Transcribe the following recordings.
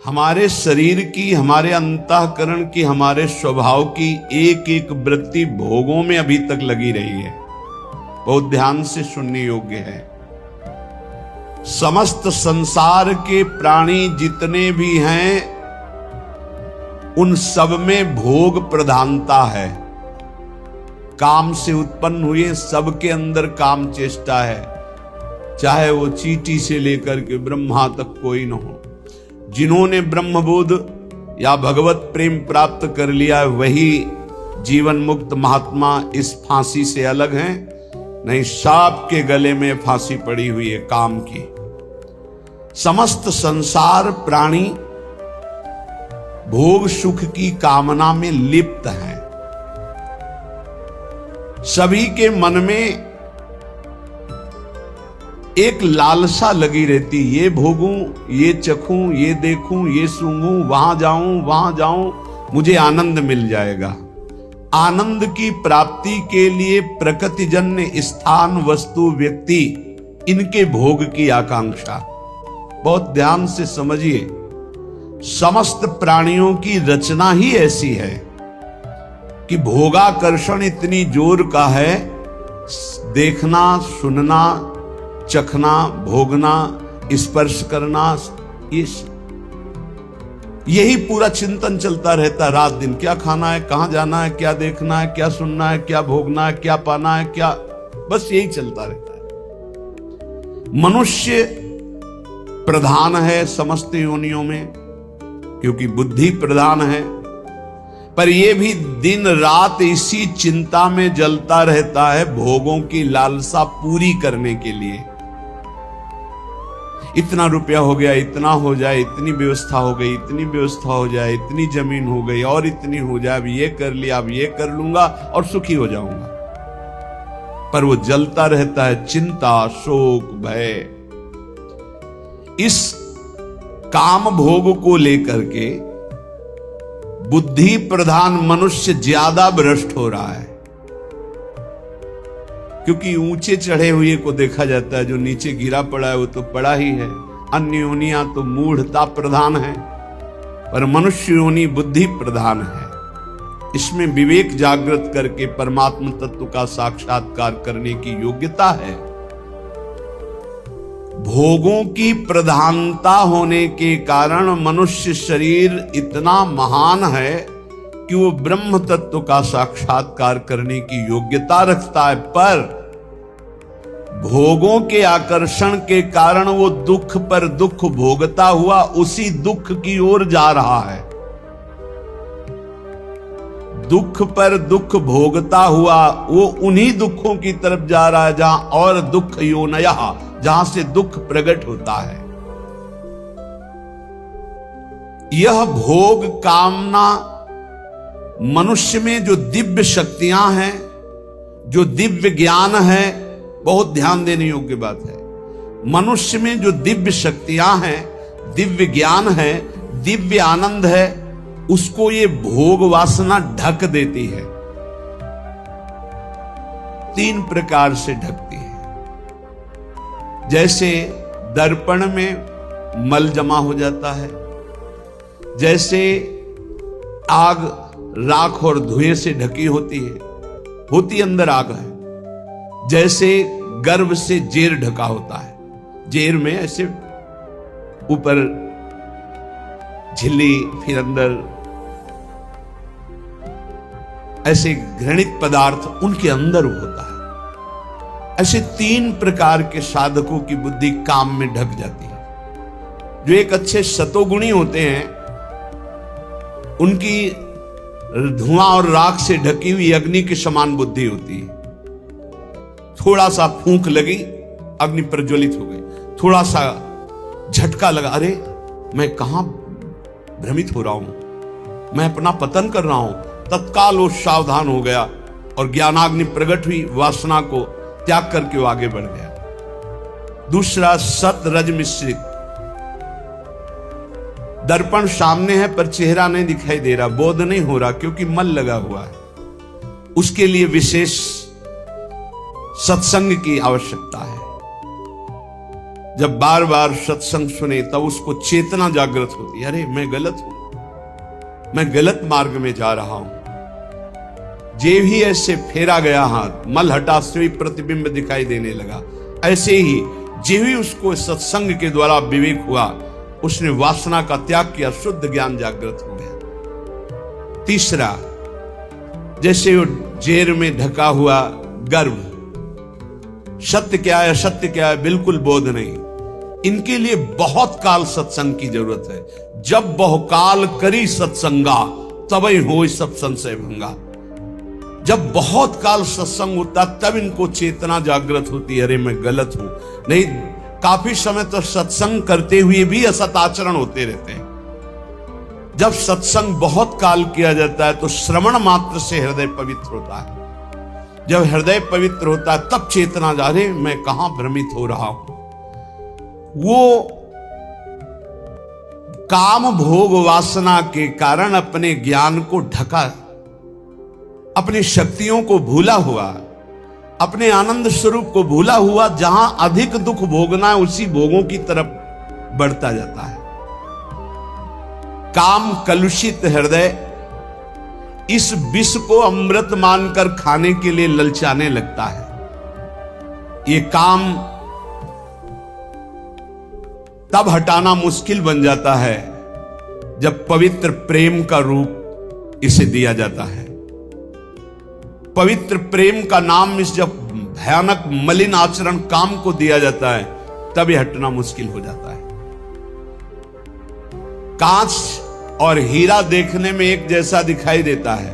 हमारे शरीर की, हमारे अंतःकरण की, हमारे स्वभाव की एक एक वृत्ति भोगों में अभी तक लगी रही है। बहुत ध्यान से सुनने योग्य है। समस्त संसार के प्राणी जितने भी हैं उन सब में भोग प्रधानता है। काम से उत्पन्न हुए सबके अंदर काम चेष्टा है, चाहे वो चींटी से लेकर के ब्रह्मा तक कोई न हो। जिन्होंने ब्रह्मबोध या भगवत प्रेम प्राप्त कर लिया है वही जीवन मुक्त महात्मा इस फांसी से अलग हैं, नहीं सांप के गले में फांसी पड़ी हुई है काम की। समस्त संसार प्राणी भोग सुख की कामना में लिप्त हैं। सभी के मन में एक लालसा लगी रहती, ये भोगूं, ये चखूं, ये देखूं, ये सूंघूं, वहां जाऊं, मुझे आनंद मिल जाएगा। आनंद की प्राप्ति के लिए प्रकृतिजन्य स्थान, वस्तु, व्यक्ति, इनके भोग की आकांक्षा। बहुत ध्यान से समझिए, समस्त प्राणियों की रचना ही ऐसी है कि भोगाकर्षण इतनी जोर का है, देखना, सुनना, चखना, भोगना, स्पर्श करना, यही पूरा चिंतन चलता रहता रात दिन। क्या खाना है, कहां जाना है, क्या देखना है, क्या सुनना है, क्या भोगना है, क्या पाना है, क्या, बस यही चलता रहता है। मनुष्य प्रधान है समस्त योनियों में, क्योंकि बुद्धि प्रधान है, पर यह भी दिन रात इसी चिंता में जलता रहता है भोगों की लालसा पूरी करने के लिए। इतना रुपया हो गया, इतना हो जाए, इतनी व्यवस्था हो गई, इतनी व्यवस्था हो जाए, इतनी जमीन हो गई और इतनी हो जाए, अब ये कर लिया, अब ये कर लूंगा और सुखी हो जाऊंगा। पर वो जलता रहता है चिंता, शोक, भय। इस काम भोग को लेकर के बुद्धि प्रधान मनुष्य ज्यादा भ्रष्ट हो रहा है, क्योंकि ऊंचे चढ़े हुए को देखा जाता है, जो नीचे गिरा पड़ा है वो तो पड़ा ही है। अन्य योनियां तो मूढ़ता प्रधान है, पर मनुष्य योनि बुद्धि प्रधान है। इसमें विवेक जागृत करके परमात्म तत्व का साक्षात्कार करने की योग्यता है। भोगों की प्रधानता होने के कारण मनुष्य शरीर इतना महान है कि वो ब्रह्म तत्व का साक्षात्कार करने की योग्यता रखता है, पर भोगों के आकर्षण के कारण वो दुख पर दुख भोगता हुआ उसी दुख की ओर जा रहा है। दुख पर दुख भोगता हुआ वो उन्हीं दुखों की तरफ जा रहा है जहां और दुख योनयः, जहां से दुख प्रकट होता है। यह भोग कामना मनुष्य में जो दिव्य शक्तियां हैं, जो दिव्य ज्ञान है, बहुत ध्यान देने योग्य बात है। मनुष्य में जो दिव्य शक्तियां हैं, दिव्य ज्ञान है, दिव्य आनंद है, उसको ये भोग वासना ढक देती है। तीन प्रकार से ढकती है। जैसे दर्पण में मल जमा हो जाता है, जैसे आग राख और धुएं से ढकी होती है, होती अंदर आग है। जैसे गर्भ से जेर ढका होता है, जेर में ऐसे ऊपर झिल्ली, फिर अंदर ऐसे घृणित पदार्थ उनके अंदर होता है। ऐसे तीन प्रकार के साधकों की बुद्धि काम में ढक जाती है। जो एक अच्छे सतोगुणी होते हैं, उनकी धुआं और राख से ढकी हुई अग्नि के समान बुद्धि होती है। थोड़ा सा फूंक लगी, अग्नि प्रज्वलित हो गई। थोड़ा सा झटका लगा, अरे मैं कहां भ्रमित हो रहा हूं, मैं अपना पतन कर रहा हूं, तत्काल वो सावधान हो गया और ज्ञानाग्नि प्रकट हुई, वासना को त्याग करके वो आगे बढ़ गया। दूसरा सत रज मिश्रित, दर्पण सामने है पर चेहरा नहीं दिखाई दे रहा, बोध नहीं हो रहा, क्योंकि मल लगा हुआ है। उसके लिए विशेष सत्संग की आवश्यकता है। जब बार बार सत्संग सुने तब उसको चेतना जागृत होती है, अरे मैं गलत हूं, मैं गलत मार्ग में जा रहा हूं। जे भी ऐसे फेरा गया हाथ, मल हटा से प्रतिबिंब दिखाई देने लगा। ऐसे ही जे भी उसको सत्संग के द्वारा विवेक हुआ, उसने वासना का त्याग किया, शुद्ध ज्ञान जागृत हो गया। तीसरा, जैसे वो जेर में ढका हुआ गर्भ, सत्य क्या है असत्य क्या है बिल्कुल बोध नहीं। इनके लिए बहुत काल सत्संग की जरूरत है। जब बहुकाल करी सत्संगा तभी हो सब संशय भंगा। जब बहुत काल सत्संग होता तब इनको चेतना जागृत होती है, अरे मैं गलत हूं। नहीं, काफी समय तो सत्संग करते हुए भी असत आचरण होते रहते हैं। जब सत्संग बहुत काल किया जाता है तो श्रवण मात्र से हृदय पवित्र होता है। जब हृदय पवित्र होता है तब चेतना जा रहे मैं कहां भ्रमित हो रहा हूं। वो काम भोग वासना के कारण अपने ज्ञान को ढका, अपनी शक्तियों को भूला हुआ, अपने आनंद स्वरूप को भूला हुआ, जहां अधिक दुख भोगना है उसी भोगों की तरफ बढ़ता जाता है। काम कलुषित हृदय इस विष को अमृत मानकर खाने के लिए ललचाने लगता है। ये काम तब हटाना मुश्किल बन जाता है जब पवित्र प्रेम का रूप इसे दिया जाता है। पवित्र प्रेम का नाम इस जब भयानक मलिन आचरण काम को दिया जाता है तब यह हटना मुश्किल हो जाता है। कांच और हीरा देखने में एक जैसा दिखाई देता है,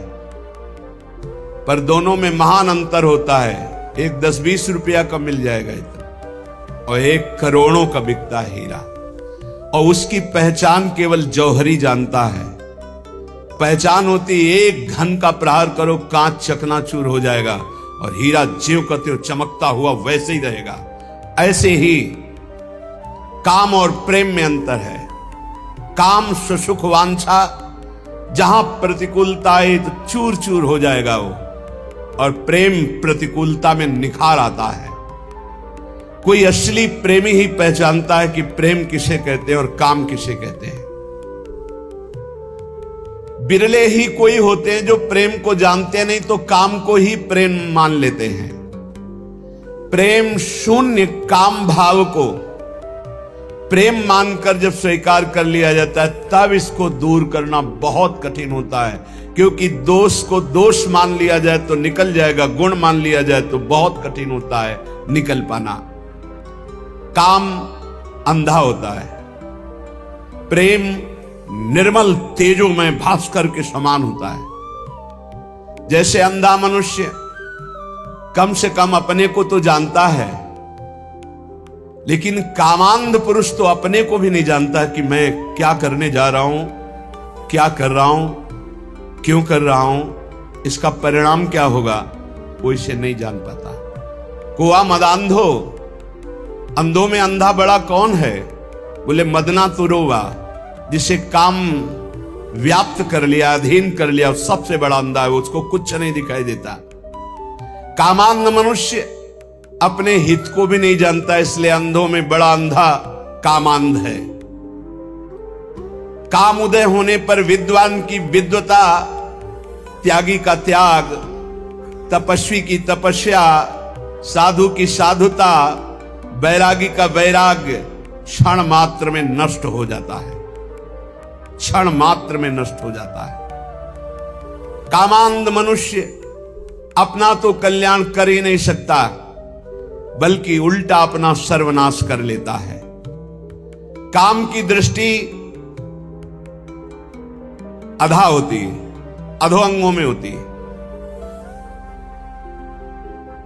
पर दोनों में महान अंतर होता है। एक 10-20 रुपया का मिल जाएगा इतना, और एक करोड़ों का बिकता है हीरा, और उसकी पहचान केवल जौहरी जानता है। पहचान होती एक घन का प्रहार करो कांच चकनाचूर हो जाएगा, और हीरा ज्यों का त्यों चमकता हुआ वैसे ही रहेगा। ऐसे ही काम और प्रेम में अंतर है। काम सुख वांछा, जहां प्रतिकूलता है तो चूर चूर हो जाएगा वो, और प्रेम प्रतिकूलता में निखार आता है। कोई असली प्रेमी ही पहचानता है कि प्रेम किसे कहते हैं और काम किसे कहते हैं। बिरले ही कोई होते हैं जो प्रेम को जानते नहीं तो काम को ही प्रेम मान लेते हैं। प्रेम शून्य काम भाव को प्रेम मानकर जब स्वीकार कर लिया जाता है तब इसको दूर करना बहुत कठिन होता है, क्योंकि दोष को दोष मान लिया जाए तो निकल जाएगा, गुण मान लिया जाए तो बहुत कठिन होता है निकल पाना। काम अंधा होता है, प्रेम निर्मल तेजोमय भास्कर के समान होता है। जैसे अंधा मनुष्य कम से कम अपने को तो जानता है, लेकिन कामांध पुरुष तो अपने को भी नहीं जानता कि मैं क्या करने जा रहा हूं, क्या कर रहा हूं, क्यों कर रहा हूं, इसका परिणाम क्या होगा, वो इसे नहीं जान पाता। कुआ मदांधो, अंधों में अंधा बड़ा कौन है? बोले मदना तुरोवा, जिसे काम व्याप्त कर लिया, अधीन कर लिया, सबसे बड़ा अंधा है, उसको कुछ नहीं दिखाई देता। कामांध मनुष्य अपने हित को भी नहीं जानता, इसलिए अंधों में बड़ा अंधा कामांध है। काम उदय होने पर विद्वान की विद्वता, त्यागी का त्याग, तपस्वी की तपस्या, साधु की साधुता, वैरागी का वैराग्य क्षण मात्र में नष्ट हो जाता है, क्षण मात्र में नष्ट हो जाता है। कामांध मनुष्य अपना तो कल्याण कर ही नहीं सकता, बल्कि उल्टा अपना सर्वनाश कर लेता है। काम की दृष्टि अधा होती है, अधो अंगों में होती है।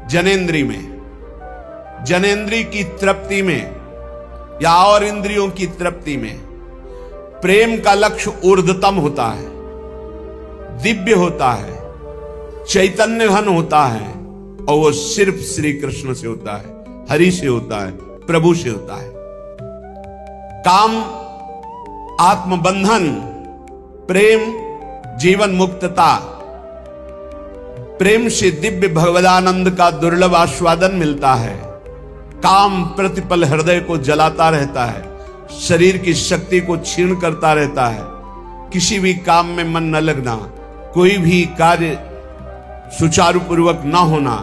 जनेंद्री में, जनेंद्री की तृप्ति में या और इंद्रियों की तृप्ति में प्रेम का लक्ष्य ऊर्ध्वतम होता है, दिव्य होता है, चैतन्य घन होता है, और वो सिर्फ श्री कृष्ण से होता है, हरि से होता है, प्रभु से होता है। काम आत्मबंधन, प्रेम जीवन मुक्तता, प्रेम से दिव्य भगवदानंद का दुर्लभ आस्वादन मिलता है। काम प्रतिपल हृदय को जलाता रहता है, शरीर की शक्ति को क्षीण करता रहता है, किसी भी काम में मन न लगना, कोई भी कार्य सुचारू पूर्वक न होना,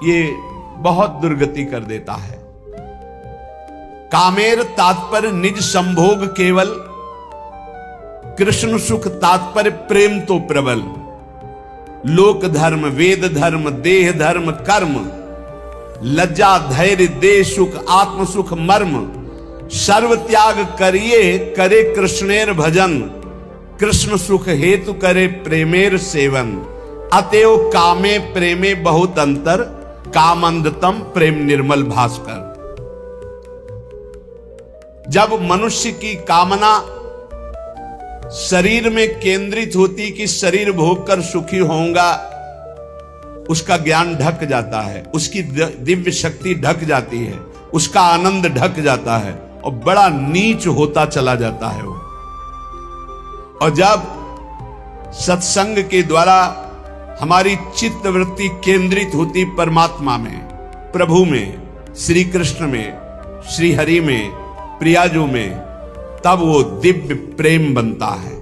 ये बहुत दुर्गति कर देता है। कामेर तात्पर्य निज संभोग केवल, कृष्ण सुख तात्पर्य प्रेम तो प्रबल। लोक धर्म वेद धर्म देह धर्म कर्म, लज्जा धैर्य देह सुख आत्म सुख मर्म। सर्व त्याग करिए करे कृष्णेर भजन, कृष्ण सुख हेतु करे प्रेमेर सेवन। अतएव कामे प्रेमे बहुत अंतर, कामंदतम प्रेम निर्मल भास्कर। जब मनुष्य की कामना शरीर में केंद्रित होती कि शरीर भोग कर सुखी होऊंगा, उसका ज्ञान ढक जाता है, उसकी दिव्य शक्ति ढक जाती है, उसका आनंद ढक जाता है और बड़ा नीच होता चला जाता है वो। और जब सत्संग के द्वारा हमारी चित्त वृत्ति केंद्रित होती परमात्मा में, प्रभु में, श्री कृष्ण में, श्री हरि में, प्रियाजू में, तब वो दिव्य प्रेम बनता है।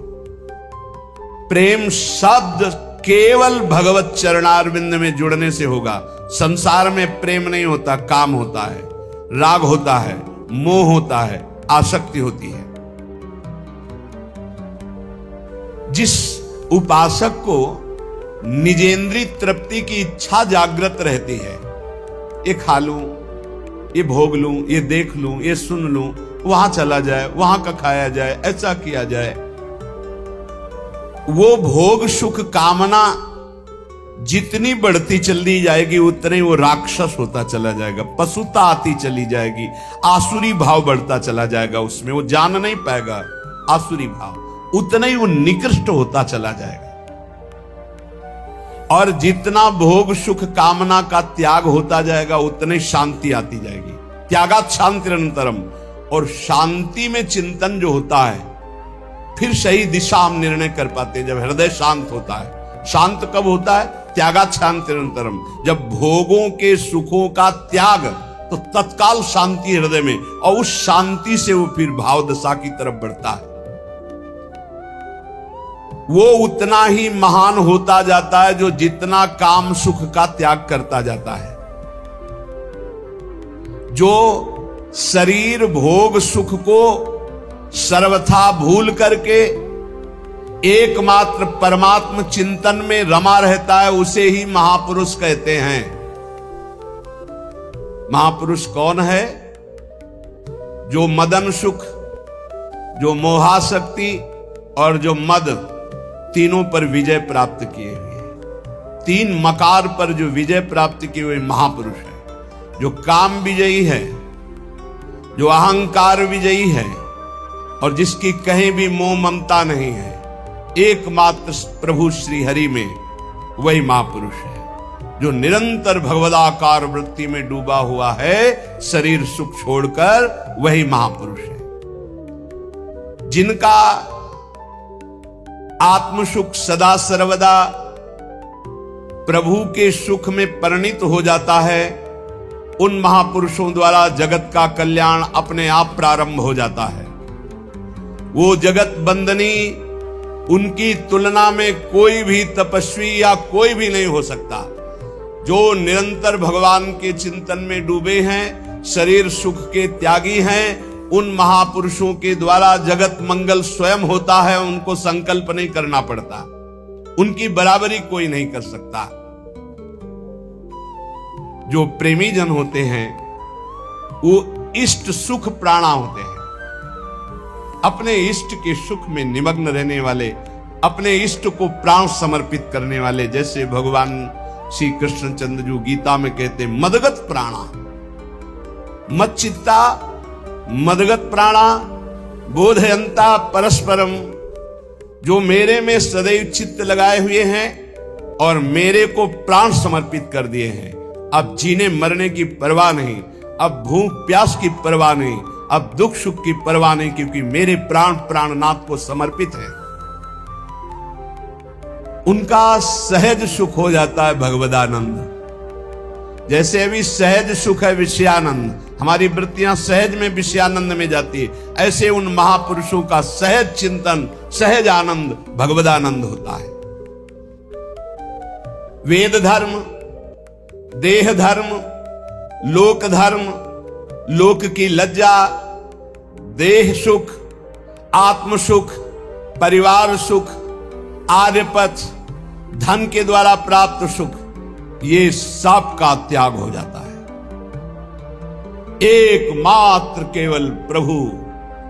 प्रेम शब्द केवल भगवत चरणारविंद में जुड़ने से होगा। संसार में प्रेम नहीं होता, काम होता है, राग होता है, मोह होता है, आसक्ति होती है। जिस उपासक को निजेंद्रिय तृप्ति की इच्छा जागृत रहती है, ये खा लूं, ये भोग लूं, ये देख लूं, ये सुन लूं, वहां चला जाए, वहां का खाया जाए, ऐसा किया जाए, वो भोग सुख कामना जितनी बढ़ती चली जाएगी उतने वो राक्षस होता चला जाएगा, पशुता आती चली जाएगी, आसुरी भाव बढ़ता चला जाएगा, उसमें वो जान नहीं पाएगा आसुरी भाव, उतना ही वो निकृष्ट होता चला जाएगा। और जितना भोग सुख कामना का त्याग होता जाएगा उतनी शांति आती जाएगी। त्यागात शांति निरंतरम। और शांति में चिंतन जो होता है, फिर सही दिशा हम निर्णय कर पाते हैं जब हृदय शांत होता है। शांत कब होता है? त्यागात शांति निरंतरम। जब भोगों के सुखों का त्याग, तो तत्काल शांति हृदय में, और उस शांति से वो फिर भाव दशा की तरफ बढ़ता है। वो उतना ही महान होता जाता है जो जितना काम सुख का त्याग करता जाता है। जो शरीर भोग सुख को सर्वथा भूल करके एकमात्र परमात्म चिंतन में रमा रहता है, उसे ही महापुरुष कहते हैं। महापुरुष कौन है? जो मदन सुख, जो मोहाशक्ति और जो मद, तीनों पर विजय प्राप्त किए हुए, तीन मकार पर जो विजय प्राप्त किए हुए महापुरुष है। जो काम विजयी है, जो अहंकार विजयी है, और जिसकी कहीं भी मोह ममता नहीं है, एकमात्र प्रभु श्री हरि में, वही महापुरुष है। जो निरंतर भगवदाकार वृत्ति में डूबा हुआ है, शरीर सुख छोड़कर, वही महापुरुष है। जिनका आत्मसुख सदा सर्वदा प्रभु के सुख में परिणित हो जाता है, उन महापुरुषों द्वारा जगत का कल्याण अपने आप प्रारंभ हो जाता है। वो जगत बंदनी, उनकी तुलना में कोई भी तपस्वी या कोई भी नहीं हो सकता। जो निरंतर भगवान के चिंतन में डूबे हैं, शरीर सुख के त्यागी हैं, उन महापुरुषों के द्वारा जगत मंगल स्वयं होता है। उनको संकल्प नहीं करना पड़ता, उनकी बराबरी कोई नहीं कर सकता। जो प्रेमी जन होते हैं, वो इष्ट सुख प्राणा होते हैं। अपने इष्ट के सुख में निमग्न रहने वाले, अपने इष्ट को प्राण समर्पित करने वाले, जैसे भगवान श्री कृष्णचंद्र जो गीता में कहते, मदगत प्राणा, मच्चित्ता मदगत प्राणा बोधयंता परस्परम। जो मेरे में सदैव चित्त लगाए हुए हैं और मेरे को प्राण समर्पित कर दिए हैं। अब जीने मरने की परवाह नहीं, अब भूख प्यास की परवाह नहीं, अब दुख सुख की परवाह नहीं, क्योंकि मेरे प्राण प्राणनाथ को समर्पित है। उनका सहज सुख हो जाता है भगवदानंद। जैसे अभी सहज सुख है विषयानंद, हमारी वृत्तियां सहज में विषयानंद में जाती है। ऐसे उन महापुरुषों का सहज चिंतन, सहज आनंद भगवदानंद होता है। वेद धर्म, देह धर्म, लोक धर्म, लोक की लज्जा, देह सुख, आत्म सुख, परिवार सुख, आर्यपथ, धन के द्वारा प्राप्त सुख, ये सब का त्याग हो जाता है। एकमात्र केवल प्रभु,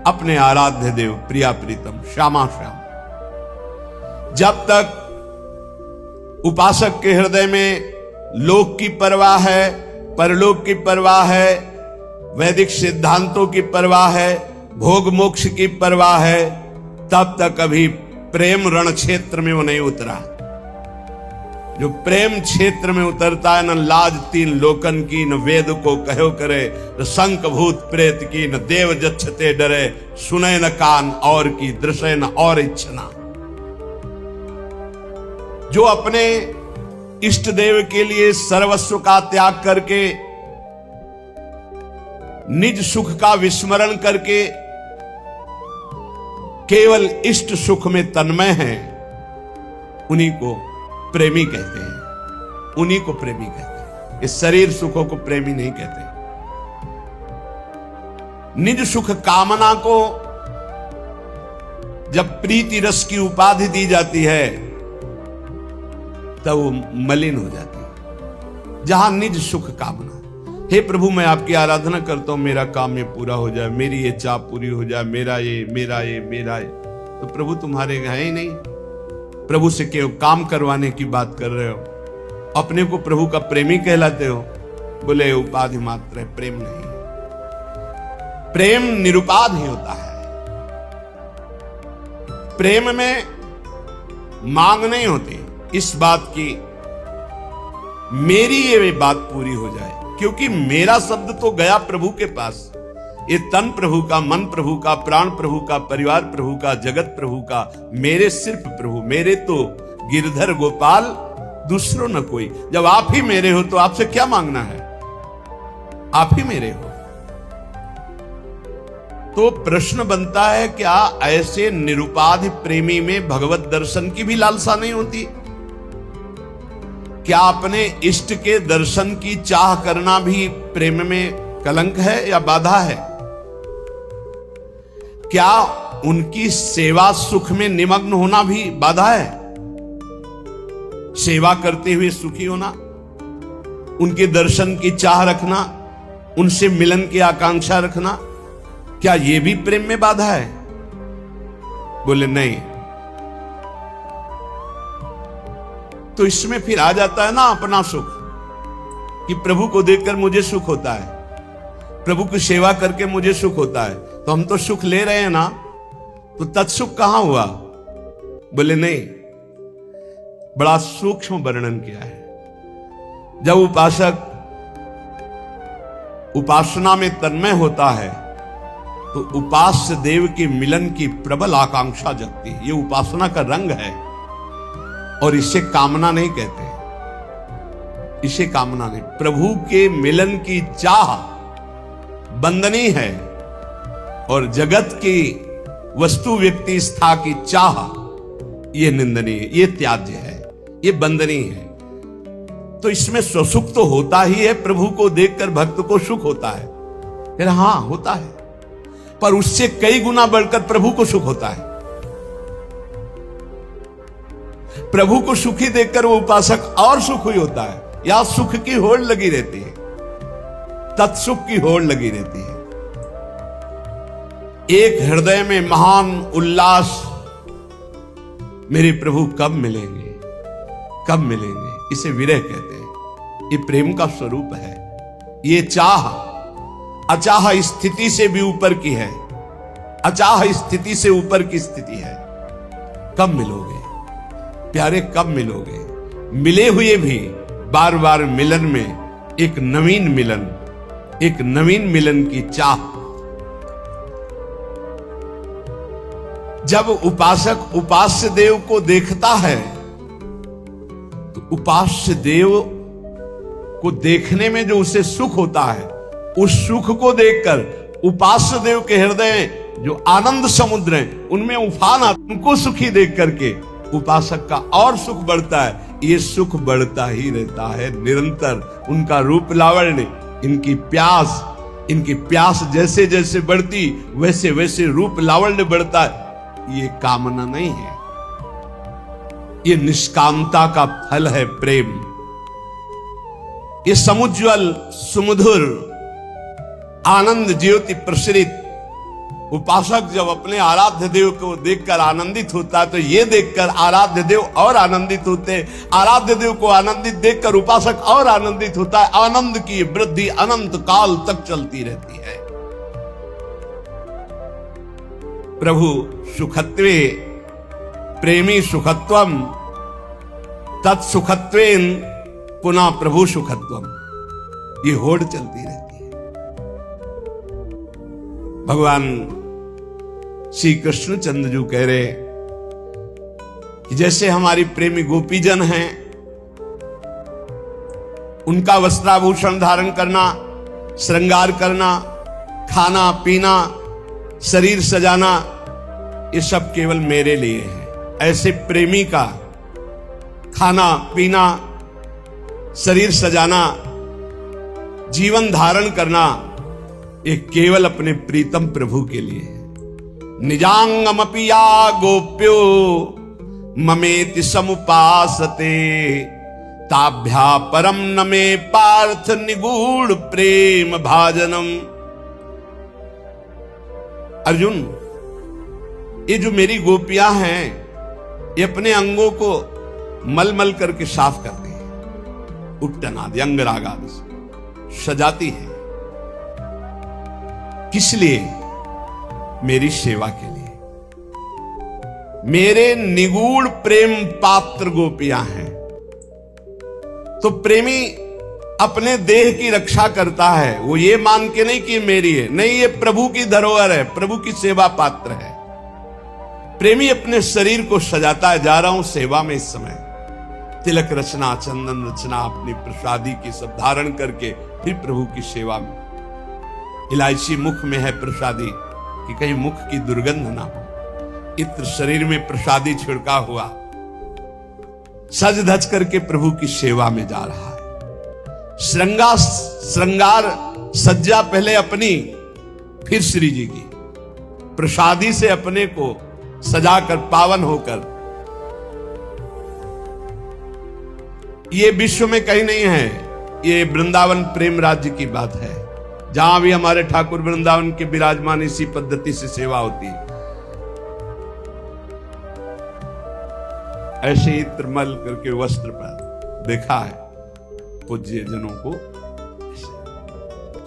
अपने आराध्य देव, प्रिया प्रीतम, श्यामा श्याम। जब तक उपासक के हृदय में लोक की परवाह है, परलोक की परवाह है, वैदिक सिद्धांतों की परवाह है, भोग मोक्ष की परवाह है, तब तक अभी प्रेम रण क्षेत्र में वो नहीं उतरा। जो प्रेम क्षेत्र में उतरता है, न लाज तीन लोकन की, न वेद को कहो करे, न शंख भूत प्रेत की, न देव जच्छते डरे, सुने न कान और की, दृश्य न और इच्छना। जो अपने इष्ट देव के लिए सर्वस्व का त्याग करके, निज सुख का विस्मरण करके केवल इष्ट सुख में तन्मय हैं, उन्हीं को प्रेमी कहते हैं। उन्हीं को प्रेमी कहते हैं। इस शरीर सुखों को प्रेमी नहीं कहते। निज सुख कामना को जब प्रीति रस की उपाधि दी जाती है, तब वो मलिन हो जाती है। जहां निज सुख कामना, हे प्रभु मैं आपकी आराधना करता हूं, मेरा काम ये पूरा हो जाए, मेरी ये चाह पूरी हो जाए, मेरा ये मेरा ये मेरा ये, तो प्रभु तुम्हारे हैं ही नहीं। प्रभु से केवल काम करवाने की बात कर रहे हो, अपने को प्रभु का प्रेमी कहलाते हो। बोले उपाधि मात्र है, प्रेम नहीं है। प्रेम निरुपाध ही होता है। प्रेम में मांग नहीं होती इस बात की मेरी ये बात पूरी हो जाए, क्योंकि मेरा शब्द तो गया प्रभु के पास। ये तन प्रभु का, मन प्रभु का, प्राण प्रभु का, परिवार प्रभु का, जगत प्रभु का, मेरे सिर्फ प्रभु, मेरे तो गिरधर गोपाल, दूसरों न कोई। जब आप ही मेरे हो तो आपसे क्या मांगना है? आप ही मेरे हो। तो प्रश्न बनता है, क्या ऐसे निरुपाधि प्रेमी में भगवत दर्शन की भी लालसा नहीं होती? क्या अपने इष्ट के दर्शन की चाह करना भी प्रेम में कलंक है या बाधा है? क्या उनकी सेवा सुख में निमग्न होना भी बाधा है? सेवा करते हुए सुखी होना, उनके दर्शन की चाह रखना, उनसे मिलन की आकांक्षा रखना, क्या यह भी प्रेम में बाधा है? बोले नहीं। तो इसमें फिर आ जाता है ना अपना सुख, कि प्रभु को देखकर मुझे सुख होता है, प्रभु की सेवा करके मुझे सुख होता है, तो हम तो सुख ले रहे हैं ना, तो तत्सुख कहां हुआ? बोले नहीं। बड़ा सूक्ष्म वर्णन किया है। जब उपासक उपासना में तन्मय होता है, तो उपास्य देव के मिलन की प्रबल आकांक्षा जगती है। ये उपासना का रंग है, और इसे कामना नहीं कहते। इसे कामना नहीं, प्रभु के मिलन की चाह बंदनीय है, और जगत की वस्तु व्यक्ति स्था की चाह ये निंदनीय, ये त्याज्य है, ये बंदनीय है। तो इसमें स्वसुख तो होता ही है, प्रभु को देखकर भक्त को सुख होता है, फिर हां होता है, पर उससे कई गुना बढ़कर प्रभु को सुख होता है। प्रभु को सुखी देखकर वो उपासक और सुखी होता है, या सुख की होड़ लगी रहती है, तत्सुख की होड़ लगी रहती है। एक हृदय में महान उल्लास, मेरे प्रभु कब मिलेंगे, कब मिलेंगे, इसे विरह कहते हैं। ये प्रेम का स्वरूप है। ये चाह अचाह स्थिति से भी ऊपर की है, अचाह स्थिति से ऊपर की स्थिति है। कब मिलोगे प्यारे, कब मिलोगे? मिले हुए भी बार बार मिलन में एक नवीन मिलन, एक नवीन मिलन की चाह। जब उपासक उपास्य देव को देखता है, तो उपास्य देव को देखने में जो उसे सुख होता है, उस सुख को देखकर उपास्य देव के हृदय जो आनंद समुद्र है उनमें उफान आता, उनको सुखी देख करके उपासक का और सुख बढ़ता है। ये सुख बढ़ता ही रहता है निरंतर। उनका रूप लावण्य, इनकी प्यास जैसे जैसे बढ़ती वैसे वैसे रूप लावण्य बढ़ता है। ये कामना नहीं है, ये निष्कामता का फल है प्रेम। ये समुज्वल सुमधुर आनंद ज्योति प्रसरित उपासक जब अपने आराध्य देव को देखकर आनंदित होता है तो ये देखकर आराध्य देव और आनंदित होते हैं। आराध्य देव को आनंदित देखकर उपासक और आनंदित होता है। आनंद की वृद्धि अनंत काल तक चलती रहती है। प्रभु सुखत्वे प्रेमी सुखत्वम तत्सुखत्वेन पुनः प्रभु सुखत्वम, ये होड़ चलती रहती है। भगवान श्री कृष्ण चंद्र जी कह रहे कि जैसे हमारी प्रेमी गोपीजन हैं, उनका वस्त्राभूषण धारण करना, श्रृंगार करना, खाना पीना, शरीर सजाना, ये सब केवल मेरे लिए है। ऐसे प्रेमी का खाना पीना, शरीर सजाना, जीवन धारण करना, ये केवल अपने प्रीतम प्रभु के लिए है। निजांगमपि या गोप्यो ममेति समुपासते ताभ्या परम न मे पार्थ निगूढ़ प्रेम भाजनम। अर्जुन, ये जो मेरी गोपियां हैं ये अपने अंगों को मलमल करके साफ करती है, उट्टन आदि अंगराग आदि से सजाती है। किस लिए? मेरी सेवा के लिए। मेरे निगूढ़ प्रेम पात्र गोपियां हैं। तो प्रेमी अपने देह की रक्षा करता है, वो ये मान के नहीं कि ये मेरी है, नहीं, ये प्रभु की धरोहर है, प्रभु की सेवा पात्र है। प्रेमी अपने शरीर को सजाता है। जा रहा हूं सेवा में इस समय, तिलक रचना, चंदन रचना, अपनी प्रसादी की सब धारण करके फिर प्रभु की सेवा में। इलायची मुख में है प्रसादी कि कहीं मुख की दुर्गंध ना हो। इत्र शरीर में प्रसादी छिड़का हुआ, सज धज करके प्रभु की सेवा में जा रहा है। श्रृंगार सज्जा पहले अपनी, फिर श्री जी की प्रसादी से अपने को सजाकर पावन होकर। ये विश्व में कहीं नहीं है, ये वृंदावन प्रेम राज्य की बात है, जहां भी हमारे ठाकुर वृंदावन के विराजमान इसी पद्धति से सेवा होती है। ऐसे ही त्रिमल करके वस्त्र पर देखा है पूज्य जनों को।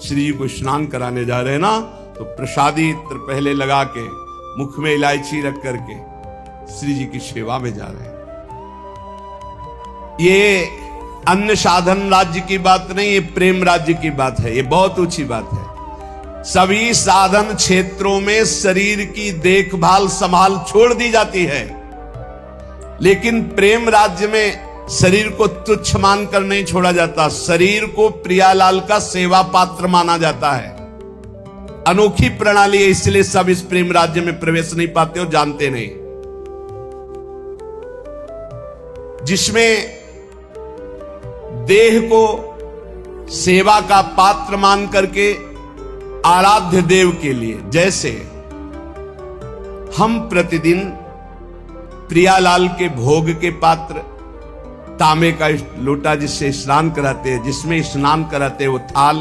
श्री जी को स्नान कराने जा रहे हैं ना, तो प्रसादी इत्र पहले लगा के मुख में इलायची रख करके श्री जी की सेवा में जा रहे हैं। ये अन्य साधन राज्य की बात नहीं, ये प्रेम राज्य की बात है। ये बहुत ऊंची बात है। सभी साधन क्षेत्रों में शरीर की देखभाल संभाल छोड़ दी जाती है, लेकिन प्रेम राज्य में शरीर को तुच्छ मानकर नहीं छोड़ा जाता। शरीर को प्रियालाल का सेवा पात्र माना जाता है। अनोखी प्रणाली है, इसलिए सब इस प्रेम राज्य में प्रवेश नहीं पाते और जानते नहीं। जिसमें देह को सेवा का पात्र मान करके आराध्य देव के लिए, जैसे हम प्रतिदिन प्रियालाल के भोग के पात्र, तांबे का लोटा जिससे स्नान कराते हैं, जिसमें स्नान कराते हैं वो थाल,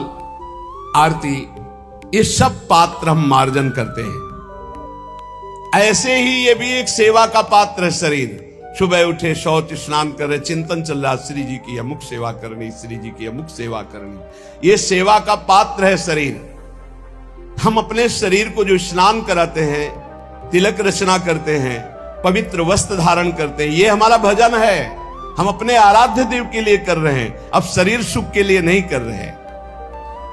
आरती, ये सब पात्र हम मार्जन करते हैं। ऐसे ही ये भी एक सेवा का पात्र है। शरीर सुबह उठे, शौच स्नान कर रहे, चिंतन चल रहा, श्री जी की अमुक सेवा करनी, श्री जी की अमुक सेवा करनी, ये सेवा का पात्र है शरीर। हम अपने शरीर को जो स्नान कराते हैं, तिलक रचना करते हैं, पवित्र वस्त्र धारण करते हैं, ये हमारा भजन है। हम अपने आराध्य देव के लिए कर रहे हैं, अब शरीर सुख के लिए नहीं कर रहे हैं।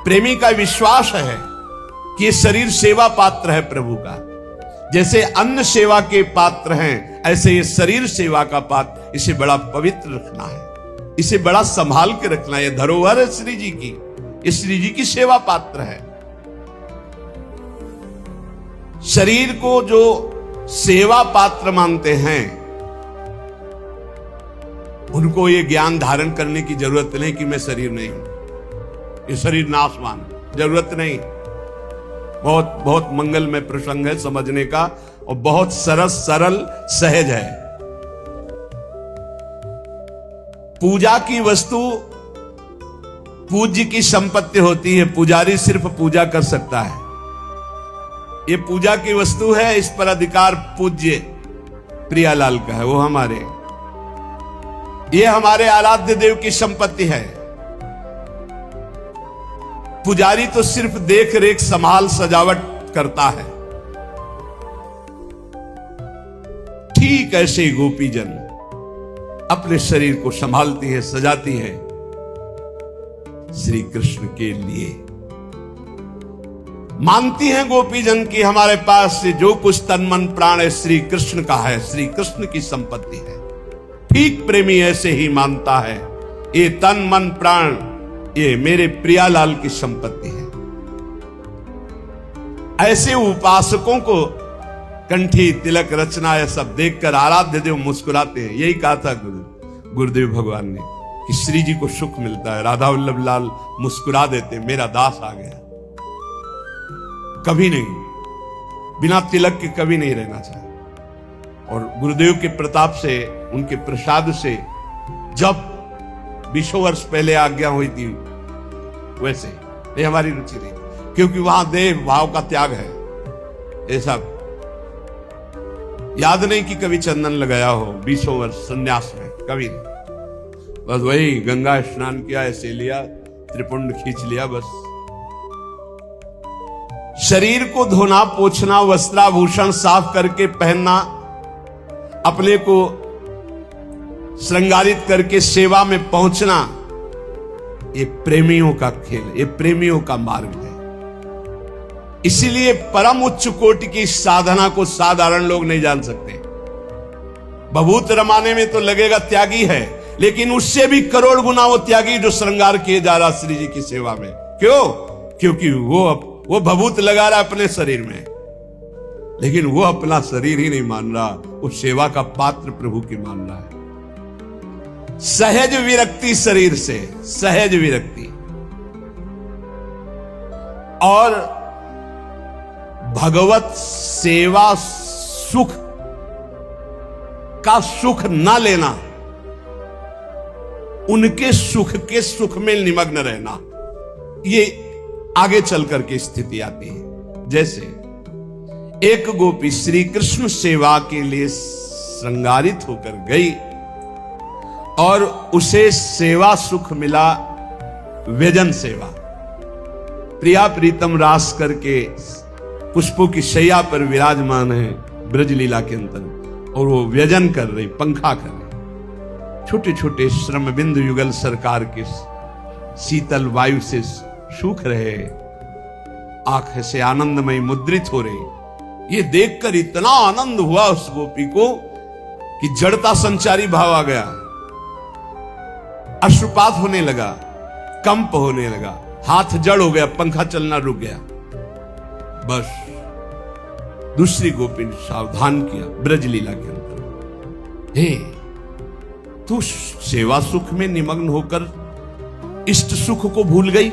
प्रेमी का विश्वास है कि ये शरीर सेवा पात्र है प्रभु का। जैसे अन्न सेवा के पात्र हैं, ऐसे ये शरीर सेवा का पात्र। इसे बड़ा पवित्र रखना है, इसे बड़ा संभाल के रखना है। ये धरोहर है श्री जी की, ये श्री जी की सेवा पात्र है। शरीर को जो सेवा पात्र मानते हैं उनको ये ज्ञान धारण करने की जरूरत नहीं कि मैं शरीर नहीं हूं, ये शरीर नाशवान, जरूरत नहीं। बहुत बहुत मंगलमय प्रसंग है समझने का और बहुत सरल सहज है। पूजा की वस्तु पूज्य की संपत्ति होती है, पुजारी सिर्फ पूजा कर सकता है। ये पूजा की वस्तु है, इस पर अधिकार पूज्य प्रियालाल का है, वो हमारे, ये हमारे आराध्य देव की संपत्ति है। पुजारी तो सिर्फ देख रेख संभाल सजावट करता है। ठीक ऐसे ही गोपीजन अपने शरीर को संभालती है, सजाती है श्री कृष्ण के लिए। मानती हैं गोपीजन की हमारे पास से जो कुछ तन मन प्राण है श्री कृष्ण का है, श्री कृष्ण की संपत्ति है। ठीक प्रेमी ऐसे ही मानता है, ये तन मन प्राण ये मेरे प्रियालाल की संपत्ति है। ऐसे उपासकों को कंठी तिलक रचना यह सब देखकर आराध्य देव मुस्कुराते हैं। यही कहा था गुरुदेव भगवान ने कि श्री जी को सुख मिलता है, राधा वल्लभ लाल मुस्कुरा देते, मेरा दास आ गया। कभी नहीं, बिना तिलक के कभी नहीं रहना चाहिए। और गुरुदेव के प्रताप से, उनके प्रसाद से जब 20 वर्ष पहले आज्ञा हुई थी वैसे ये हमारी रुचि नहीं, क्योंकि वहां देव भाव का त्याग है। ये सब याद नहीं कि कभी चंदन लगाया हो 20 वर्ष संन्यास में, कभी नहीं। बस वही गंगा स्नान किया, ऐसे लिया, त्रिपुंड खींच लिया, बस। शरीर को धोना, पोछना, वस्त्राभूषण साफ करके पहनना, अपने को श्रृंगारित करके सेवा में पहुंचना, ये प्रेमियों का खेल है, ये प्रेमियों का मार्ग है। इसीलिए परम उच्च कोटि की साधना को साधारण लोग नहीं जान सकते। भभूत रमाने में तो लगेगा त्यागी है, लेकिन उससे भी करोड़ गुना वो त्यागी जो श्रृंगार किए जा रहा श्री जी की सेवा में। क्यों? क्योंकि वो भभूत लगा रहा अपने शरीर में, लेकिन वो अपना शरीर ही नहीं मान रहा, वो सेवा का पात्र प्रभु की मान रहा है। सहज विरक्ति शरीर से, सहज विरक्ति। और भगवत सेवा सुख का सुख न लेना, उनके सुख के सुख में निमग्न रहना, ये आगे चलकर के स्थिति आती है। जैसे एक गोपी श्री कृष्ण सेवा के लिए श्रृंगारित होकर गई और उसे सेवा सुख मिला, व्यजन सेवा। प्रिया प्रीतम रास करके पुष्पों की शैया पर विराजमान है ब्रजलीला के अंतर, और वो व्यजन कर रही, पंखा कर रही। छोटे छोटे श्रम बिंदु युगल सरकार के शीतल वायु से सूख रहे, आंख से आनंदमय मुद्रित हो रही। ये देखकर इतना आनंद हुआ उस गोपी को कि जड़ता संचारी भाव आ गया, अश्रुपात होने लगा, कंप होने लगा, हाथ जड़ हो गया, पंखा चलना रुक गया। बस दूसरी गोपी ने सावधान किया ब्रजलीला के अंदर, हे तू सेवा सुख में निमग्न होकर इष्ट सुख को भूल गई।